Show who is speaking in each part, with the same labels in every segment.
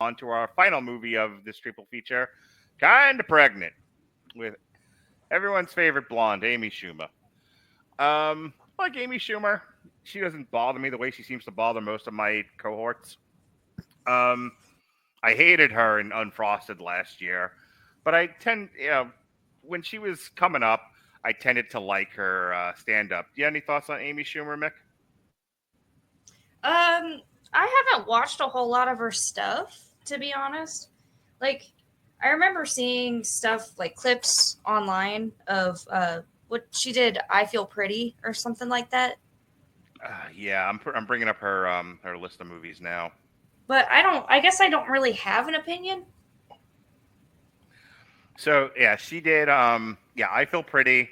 Speaker 1: on to our final movie of this triple feature, Kinda Pregnant, with everyone's favorite blonde, Amy Schumer. Like Amy Schumer, she doesn't bother me the way she seems to bother most of my cohorts. Um, I hated her in Unfrosted last year, but when she was coming up, I tended to like her stand up. Do you have any thoughts on Amy Schumer, Mick?
Speaker 2: I haven't watched a whole lot of her stuff, to be honest. Like, I remember seeing stuff like clips online of what she did. I Feel Pretty or something like that.
Speaker 1: Yeah, I'm bringing up her list of movies now.
Speaker 2: But I don't. I guess I don't really have an opinion.
Speaker 1: So yeah, she did. Yeah, I Feel Pretty,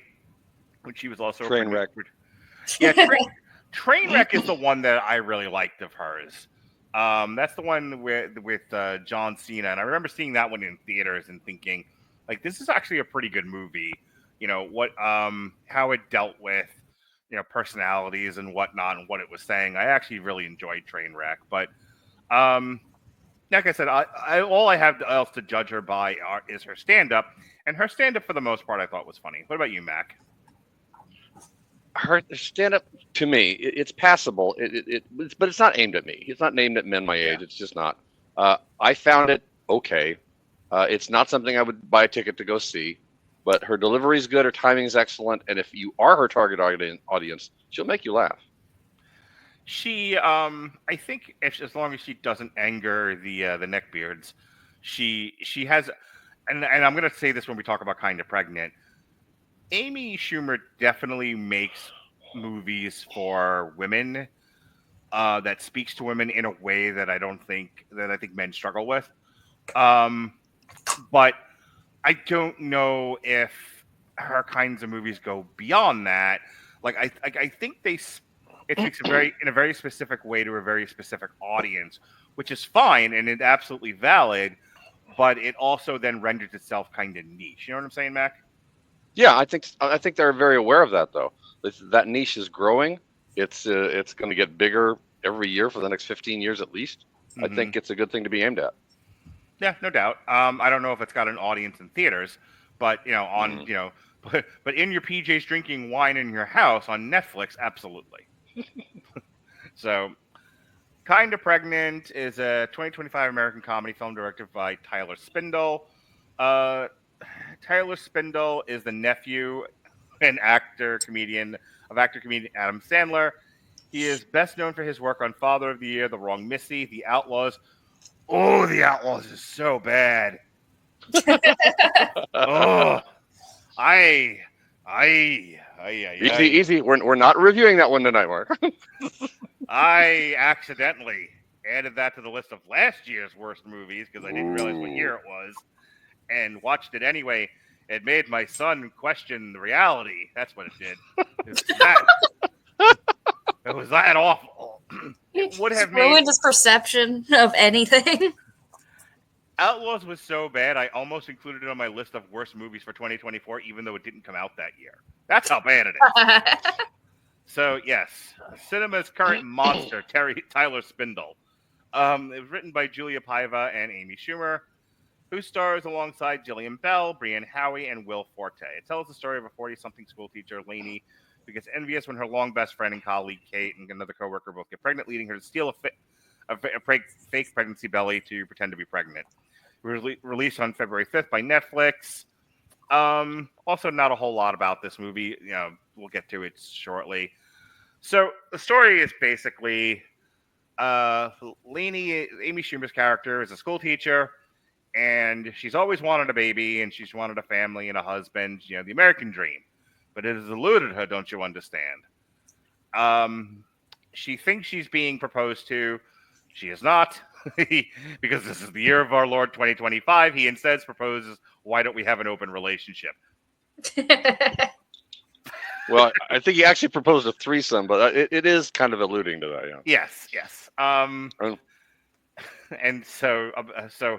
Speaker 1: when she was also a
Speaker 3: Trainwreck.
Speaker 1: Yeah, Trainwreck is the one that I really liked of hers. That's the one with John Cena, and I remember seeing that one in theaters and thinking, like, this is actually a pretty good movie. You know what? How it dealt with personalities and whatnot, and what it was saying. I actually really enjoyed Trainwreck, but um, like I said, all I have else to judge her by is her stand up, and her stand up for the most part I thought was funny. What about you, Mac?
Speaker 3: Her stand up to me, it's passable. But it's not aimed at me. It's not aimed at men my age.
Speaker 1: Yeah.
Speaker 3: It's just not. I found it okay. It's not something I would buy a ticket to go see, but her delivery is good. Her timing is excellent, and if you are her target audience, she'll make you laugh.
Speaker 1: She, I think, as long as she doesn't anger the neckbeards, she has, and I'm gonna say this when we talk about Kinda Pregnant. Amy Schumer definitely makes movies for women that speaks to women in a way that I think men struggle with. Um, but I don't know if her kinds of movies go beyond that. I think it speaks in a very specific way to a very specific audience, which is fine and it's absolutely valid. But it also then renders itself kind of niche. You know what I'm saying, Mac?
Speaker 3: Yeah, I think they're very aware of that though. That niche is growing. It's going to get bigger every year for the next 15 years at least. I
Speaker 1: Mm-hmm.
Speaker 3: think it's a good thing to be aimed at.
Speaker 1: Yeah, no doubt. I don't know if it's got an audience in theaters, but
Speaker 3: Mm.
Speaker 1: but in your PJs drinking wine in your house on Netflix, absolutely. So, Kinda Pregnant is a 2025 American comedy film directed by Tyler Spindle. Uh, Tyler Spindle is the nephew and actor comedian Adam Sandler. He is best known for his work on Father of the Year, The Wrong Missy, The Outlaws. Oh, The Outlaws is so bad. Oh, I,
Speaker 3: Easy, easy. We're not reviewing that one tonight, Mark.
Speaker 1: I accidentally added that to the list of last year's worst movies because I didn't realize what year
Speaker 3: Ooh.
Speaker 1: it was, and watched it anyway. It made my son question the reality. That's what it did. It was that awful. It would have made
Speaker 2: Ruined his perception of anything.
Speaker 1: Outlaws was so bad, I almost included it on my list of worst movies for 2024, even though it didn't come out that year. That's how bad it is. So, yes, cinema's current monster, Tyler Spindle. It was written by Julia Paiva and Amy Schumer, who stars alongside Gillian Bell, Brienne Howie, and Will Forte. It tells the story of a 40-something school teacher, Lainey, who gets envious when her long best friend and colleague, Kate, and another coworker both get pregnant, leading her to steal a fake pregnancy belly to pretend to be pregnant. Released on February 5th by Netflix. Also, not a whole lot about this movie. We'll get to it shortly. So the story is basically Amy Schumer's character, is a school teacher, and she's always wanted a baby, and she's wanted a family and a husband. The American dream, but it has eluded her. Don't you understand? She thinks she's being proposed to. She is not. Because this is the year of our Lord 2025, he instead proposes, why don't we have an open relationship?
Speaker 3: Well, I think he actually proposed a threesome, but it is kind of alluding to that. Yeah.
Speaker 1: Yes. And so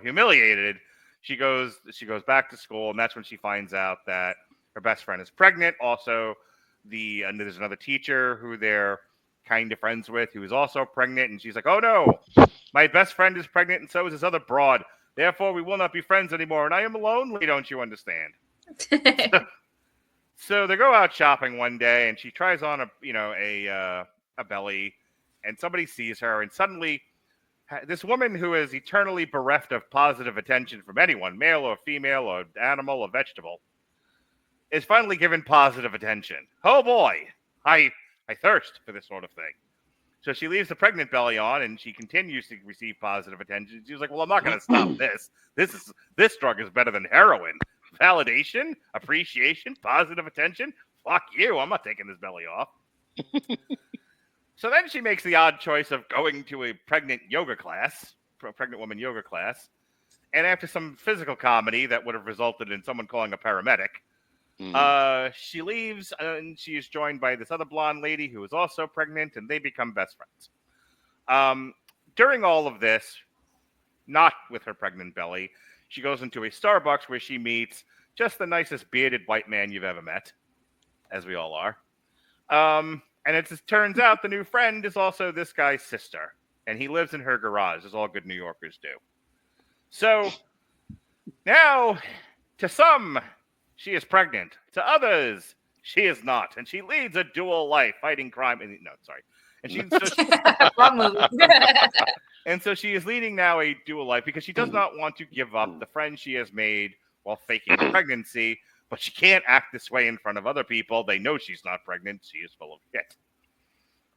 Speaker 1: humiliated, she goes back to school, and that's when she finds out that her best friend is pregnant. Also, there's another teacher who they're kind of friends with, who is also pregnant, and she's like, "Oh no, my best friend is pregnant, and so is this other broad. Therefore, we will not be friends anymore, and I am lonely. Don't you understand?" So they go out shopping one day, and she tries on a belly, and somebody sees her, and suddenly this woman who is eternally bereft of positive attention from anyone, male or female or animal or vegetable, is finally given positive attention. Oh boy, I thirst for this sort of thing. So she leaves the pregnant belly on, and she continues to receive positive attention. She's like, "Well, I'm not going to stop this. This drug is better than heroin. Validation, appreciation, positive attention. Fuck you. I'm not taking this belly off." So then she makes the odd choice of going to a pregnant woman yoga class. And after some physical comedy that would have resulted in someone calling a paramedic, she leaves, and she is joined by this other blonde lady who is also pregnant, and they become best friends. During all of this, not with her pregnant belly, she goes into a Starbucks where she meets just the nicest bearded white man you've ever met, as we all are. And it turns out the new friend is also this guy's sister, and he lives in her garage, as all good New Yorkers do. So now, to some, she is pregnant. To others, she is not, and she leads a dual life, fighting crime.
Speaker 2: Wrong movie.
Speaker 1: And so she is leading now a dual life because she does not want to give up the friend she has made while faking pregnancy, but she can't act this way in front of other people. They know she's not pregnant. She is full of shit.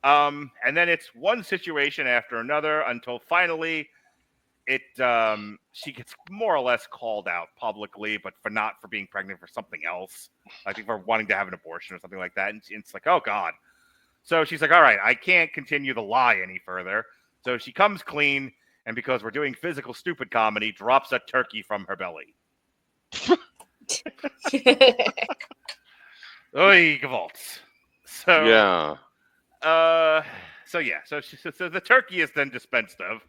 Speaker 1: And then it's one situation after another until finally she gets more or less called out publicly, but for being pregnant for something else. I think for wanting to have an abortion or something like that. And it's like, oh God. So she's like, all right, I can't continue the lie any further. So she comes clean, and because we're doing physical stupid comedy, drops a turkey from her belly. Oy, gewaltz. So
Speaker 3: Yeah.
Speaker 1: So the turkey is then dispensed of,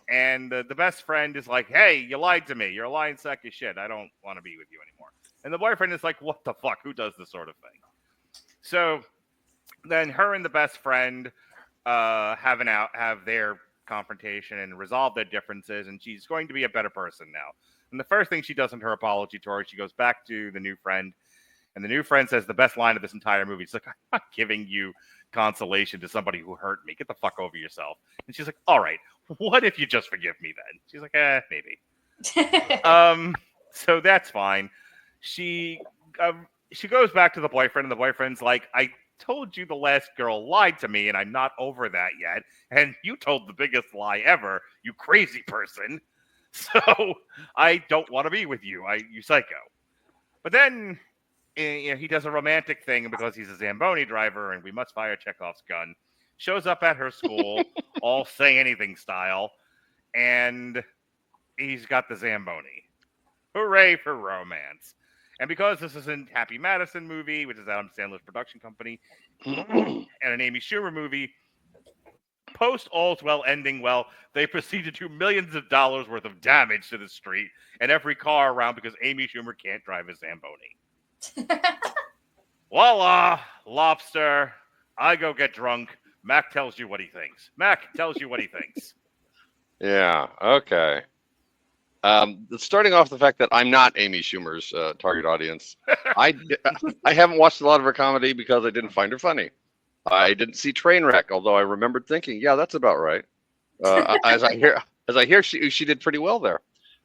Speaker 1: and the best friend is like, "Hey, you lied to me. You're a lying sack of shit. I don't want to be with you anymore." And the boyfriend is like, "What the fuck? Who does this sort of thing?" So then her and the best friend have their confrontation and resolve their differences, and she's going to be a better person now. And the first thing she does in her apology tour, she goes back to the new friend, and the new friend says the best line of this entire movie. She's like, "I'm not giving you consolation to somebody who hurt me. Get the fuck over yourself." And she's like, "All right, what if you just forgive me then?" She's like, maybe. So that's fine. She goes back to the boyfriend, and the boyfriend's like, "I told you the last girl lied to me, and I'm not over that yet. And you told the biggest lie ever, you crazy person. So I don't want to be with you, you psycho." But then he does a romantic thing because he's a Zamboni driver, and we must fire Chekhov's gun. Shows up at her school, all say anything style, and he's got the Zamboni. Hooray for romance. And because this is a Happy Madison movie, which is Adam Sandler's production company, and an Amy Schumer movie, post All's Well ending well, they proceed to do millions of dollars worth of damage to the street and every car around because Amy Schumer can't drive a Zamboni. Voila, lobster. I go get drunk. Mac tells you what he thinks.
Speaker 3: Yeah. Okay. Starting off the fact that I'm not Amy Schumer's target audience. I haven't watched a lot of her comedy because I didn't find her funny. I didn't see Trainwreck, although I remembered thinking, yeah, that's about right. As I hear, she did pretty well there.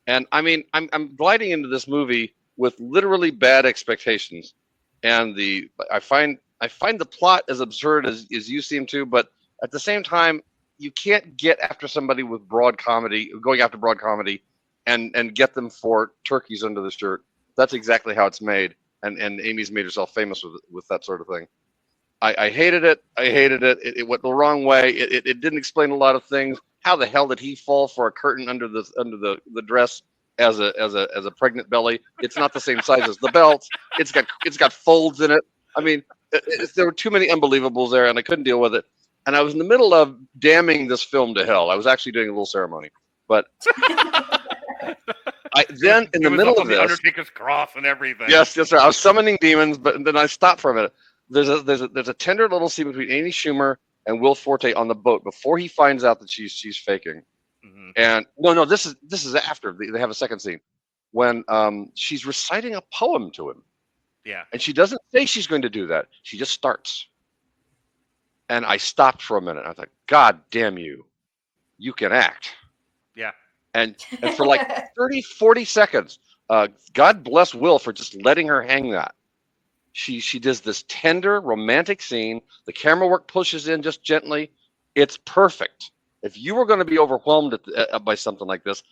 Speaker 3: And I mean, I'm gliding into this movie with literally bad expectations, and I find the plot as absurd as you seem to, but at the same time, you can't get after somebody with going after broad comedy, and get them for turkeys under the shirt. That's exactly how it's made, and Amy's made herself famous with that sort of thing. I hated it. It went the wrong way. It didn't explain a lot of things. How the hell did he fall for a curtain under the dress as a pregnant belly? It's not the same size as the belt. It's got folds in it. I mean, there were too many unbelievables there, and I couldn't deal with it. And I was in the middle of damning this film to hell. I was actually doing a little ceremony, but in the middle of this,
Speaker 1: the Undertaker's cross and everything.
Speaker 3: Yes, sir. I was summoning demons, but then I stopped for a minute. There's a tender little scene between Amy Schumer and Will Forte on the boat before he finds out that she's faking.
Speaker 1: Mhm.
Speaker 3: And no, this is after they have a second scene when she's reciting a poem to him,
Speaker 1: Yeah.
Speaker 3: and she doesn't say she's going to do that. She just starts. And I stopped for a minute. I thought, God damn you, you can act.
Speaker 1: Yeah.
Speaker 3: And for like 30, 40 seconds, God bless Will for just letting her hang that. She does this tender, romantic scene. The camera work pushes in just gently. It's perfect. If you were going to be overwhelmed by something like this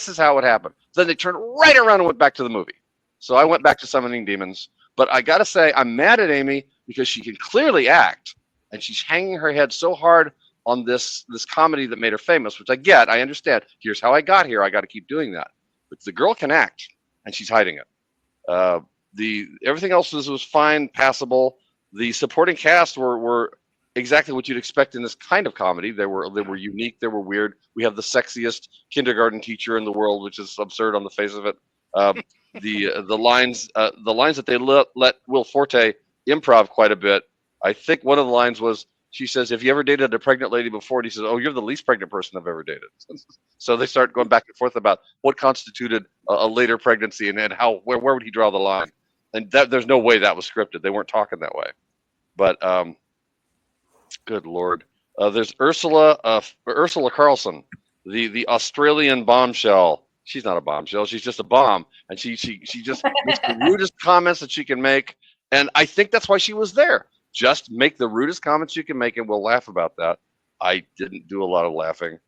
Speaker 3: is how it happened. Then they turned right around and went back to the movie. So I went back to Summoning Demons. But I got to say, I'm mad at Amy because she can clearly act, and she's hanging her head so hard on this comedy that made her famous, which I get. I understand. Here's how I got here. I got to keep doing that. But the girl can act, and she's hiding it. Everything else was fine, passable. The supporting cast were exactly what you'd expect in this kind of comedy. They were unique. They were weird. We have the sexiest kindergarten teacher in the world, which is absurd on the face of it. The lines that they let Will Forte improv quite a bit. I think one of the lines was, she says, "Have you ever dated a pregnant lady before?" And he says, "Oh, you're the least pregnant person I've ever dated." So they start going back and forth about what constituted a later pregnancy and how where would he draw the line. And there's no way that was scripted. They weren't talking that way. But good Lord, there's Ursula Carlson, the Australian bombshell. She's not a bombshell. She's just a bomb, and she just makes the rudest comments that she can make. And I think that's why she was there. Just make the rudest comments you can make, and we'll laugh about that. I didn't do a lot of laughing.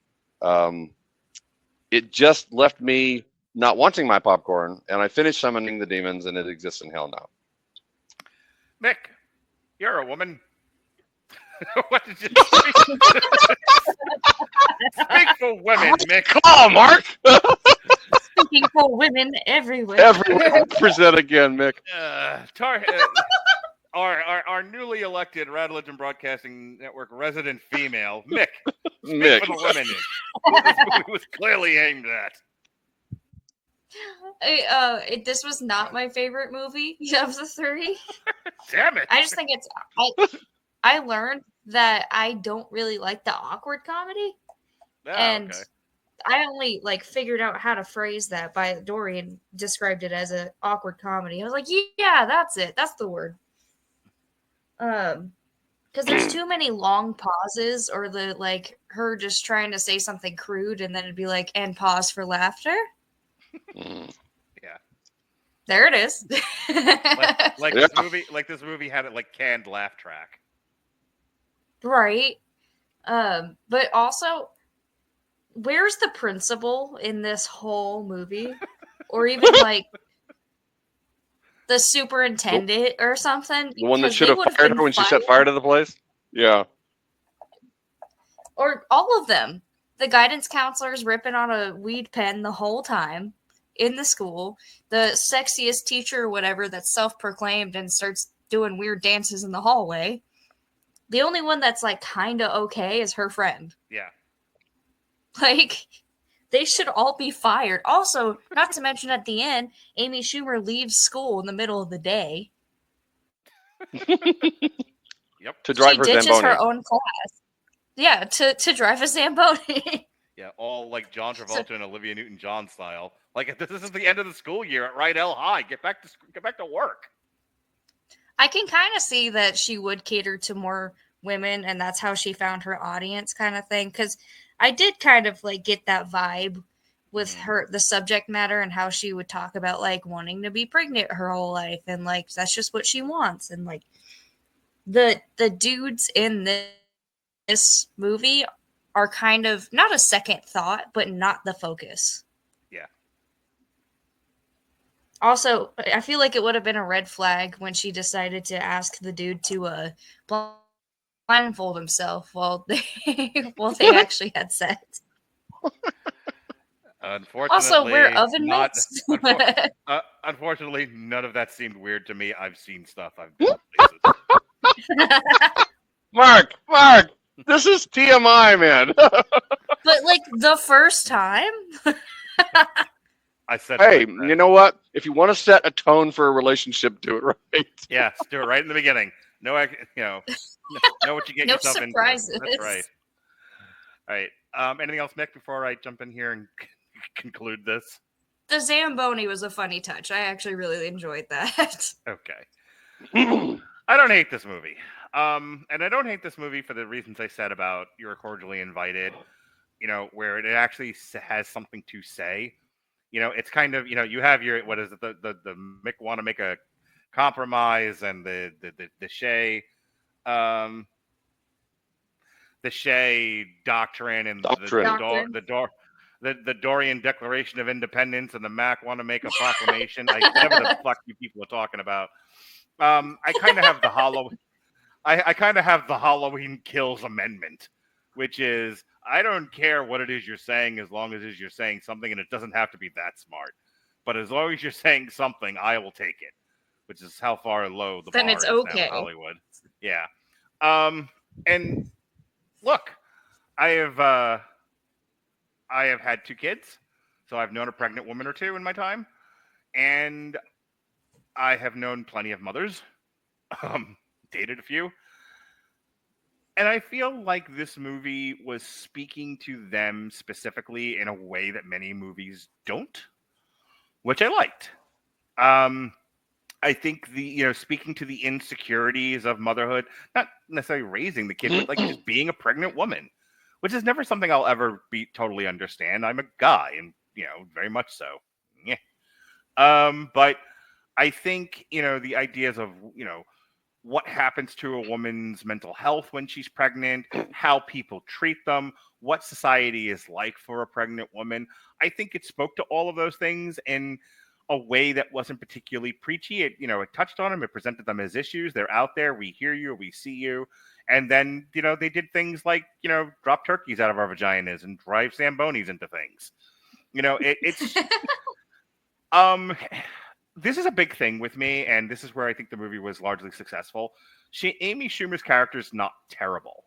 Speaker 3: It just left me not wanting my popcorn, and I finished Summoning the Demons, and it exists in hell now.
Speaker 1: Mick, you're a woman. What did you speak for women, Mick?
Speaker 3: Come on, Mark.
Speaker 2: Speaking for women everywhere.
Speaker 3: Everyone present again, Mick.
Speaker 1: Our newly elected Radulich and Broadcasting Network resident female, Mick. Speak
Speaker 3: Mick.
Speaker 1: for the women. What this movie was clearly aimed at.
Speaker 2: This was not my favorite movie of the three.
Speaker 1: Damn it!
Speaker 2: I just think it's. I learned that I don't really like the awkward comedy, and
Speaker 1: Okay.
Speaker 2: I only figured out how to phrase that by Dorian described it as an awkward comedy. I was like, yeah, that's it. That's the word. Because there's too many long pauses, or her just trying to say something crude, and then it'd be like, and pause for laughter.
Speaker 1: Yeah.
Speaker 2: There it is.
Speaker 1: This movie had it canned laugh track.
Speaker 2: Right. But also, where's the principal in this whole movie? Or even the superintendent or something?
Speaker 3: The one that should have fired her when she set fire to the place? Yeah.
Speaker 2: Or all of them. The guidance counselor's ripping on a weed pen the whole time in the school. The sexiest teacher or whatever that's self-proclaimed and starts doing weird dances in the hallway. The only one that's kind of okay is her friend.
Speaker 1: Yeah.
Speaker 2: They should all be fired. Also, not to mention at the end, Amy Schumer leaves school in the middle of the day.
Speaker 1: Yep.
Speaker 3: To drive her Zamboni.
Speaker 2: She ditches her own class. Yeah, to drive a Zamboni.
Speaker 1: Yeah, all John Travolta and Olivia Newton-John style. This is the end of the school year at Rydell High. Get back to work.
Speaker 2: I can kind of see that she would cater to more women, and that's how she found her audience, kind of thing. Because I did kind of get that vibe with her, the subject matter, and how she would talk about wanting to be pregnant her whole life, and that's just what she wants. And the dudes in this movie are kind of not a second thought, but not the focus.
Speaker 1: Yeah.
Speaker 2: Also, I feel like it would have been a red flag when she decided to ask the dude to blindfold himself while they actually had sex.
Speaker 1: Unfortunately,
Speaker 2: also, we're oven mitts.
Speaker 1: Unfortunately, none of that seemed weird to me. I've seen stuff. I've been places.
Speaker 3: Mark, this is TMI, man.
Speaker 2: But the first time.
Speaker 1: I said,
Speaker 3: hey, you know what? If you want to set a tone for a relationship, do it right.
Speaker 1: Yes, do it right in the beginning. know what you get
Speaker 2: No
Speaker 1: yourself
Speaker 2: surprises.
Speaker 1: into. That's right. All right. Anything else, Mick, before I jump in here and conclude this?
Speaker 2: The Zamboni was a funny touch. I actually really enjoyed that.
Speaker 1: Okay. I don't hate this movie. And I don't hate this movie for the reasons I said about You're Cordially Invited, where it actually has something to say. It's kind of, you have your, what is it, the Mick want to make a compromise, and the Shea, the Shea doctrine, and the Dorian Declaration of Independence, and the Mac want to make a proclamation. Whatever the fuck you people are talking about. I kind of have the I kind of have the Halloween Kills amendment, which is, I don't care what it is you're saying, as long as you're saying something, and it doesn't have to be that smart. But as long as you're saying something, I will take it, which is how far low the
Speaker 2: Then
Speaker 1: bar
Speaker 2: it's
Speaker 1: is
Speaker 2: okay.
Speaker 1: now in Hollywood. Yeah. And look, I have had 2 kids, so I've known a pregnant woman or 2 in my time, and I have known plenty of mothers, dated a few. And I feel like this movie was speaking to them specifically in a way that many movies don't, which I liked. I think speaking to the insecurities of motherhood, not necessarily raising the kid, but like just being a pregnant woman, which is never something I'll ever be totally understand. I'm a guy, and very much so. Yeah. But I think the ideas of what happens to a woman's mental health when she's pregnant, how people treat them, what society is like for a pregnant woman. I think it spoke to all of those things in a way that wasn't particularly preachy. It touched on them. It presented them as issues. They're out there. We hear you. We see you. And then, they did things like, drop turkeys out of our vaginas and drive Zambonis into things. It's this is a big thing with me, and this is where I think the movie was largely successful. Amy Schumer's character is not terrible.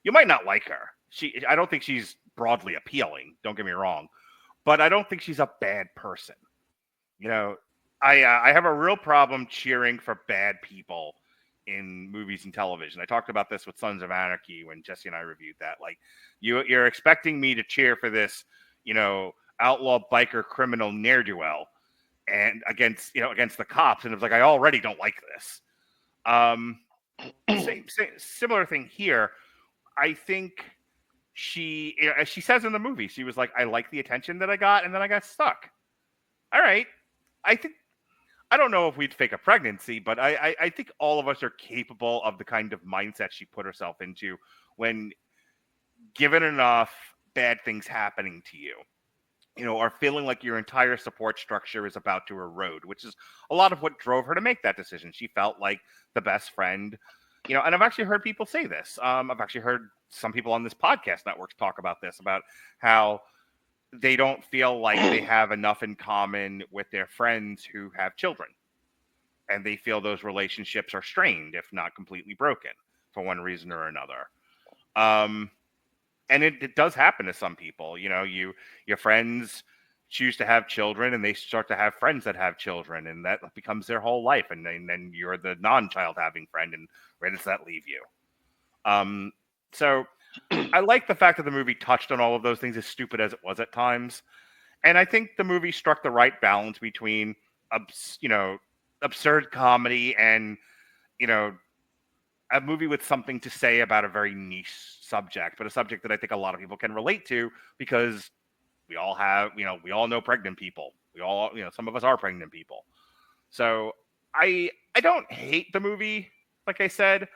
Speaker 1: You might not like her. I don't think she's broadly appealing. Don't get me wrong, but I don't think she's a bad person. I have a real problem cheering for bad people in movies and television. I talked about this with Sons of Anarchy when Jesse and I reviewed that. Like, you're expecting me to cheer for this, outlaw biker criminal ne'er-do-well, and against the cops, and it's like, I already don't like this. Similar thing here. I think as she says in the movie, she was like, I like the attention that I got, and then I got stuck. All right. I don't know if we'd fake a pregnancy, but I think all of us are capable of the kind of mindset she put herself into when given enough bad things happening to you. Or feeling like your entire support structure is about to erode, which is a lot of what drove her to make that decision. She felt like the best friend, and I've actually heard people say this. I've actually heard some people on this podcast network talk about this, about how they don't feel like they have enough in common with their friends who have children. And they feel those relationships are strained, if not completely broken, for one reason or another. And it does happen to some people. Your friends choose to have children, and they start to have friends that have children, and that becomes their whole life. And then you're the non-child having friend, and where does that leave you? So I like the fact that the movie touched on all of those things, as stupid as it was at times. And I think the movie struck the right balance between, absurd comedy and, a movie with something to say about a very niche subject, but a subject that I think a lot of people can relate to, because we all have, we all know pregnant people. We all, some of us are pregnant people. So I don't hate the movie. Like I said,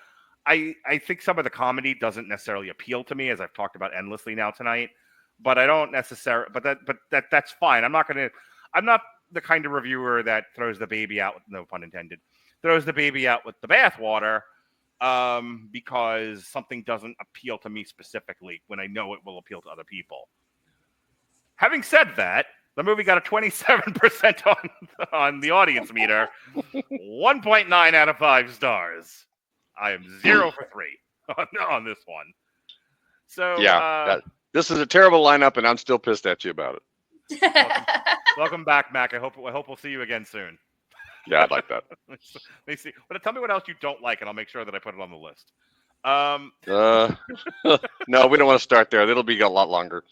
Speaker 1: I think some of the comedy doesn't necessarily appeal to me, as I've talked about endlessly now tonight, but I don't necessarily, that's fine. I'm not the kind of reviewer that throws the baby out, no pun intended, throws the baby out with the bathwater, because something doesn't appeal to me specifically when I know it will appeal to other people. Having said that, the movie got a 27% on the audience meter, 1.9 out of 5 stars. I am 0 for 3 on this one. So
Speaker 3: yeah, this is a terrible lineup, and I'm still pissed at you about it.
Speaker 1: Welcome back, Mac. I hope we'll see you again soon.
Speaker 3: Yeah, I'd like that.
Speaker 1: They see. But tell me what else you don't like, and I'll make sure that I put it on the list.
Speaker 3: No, we don't want to start there. It'll be a lot longer.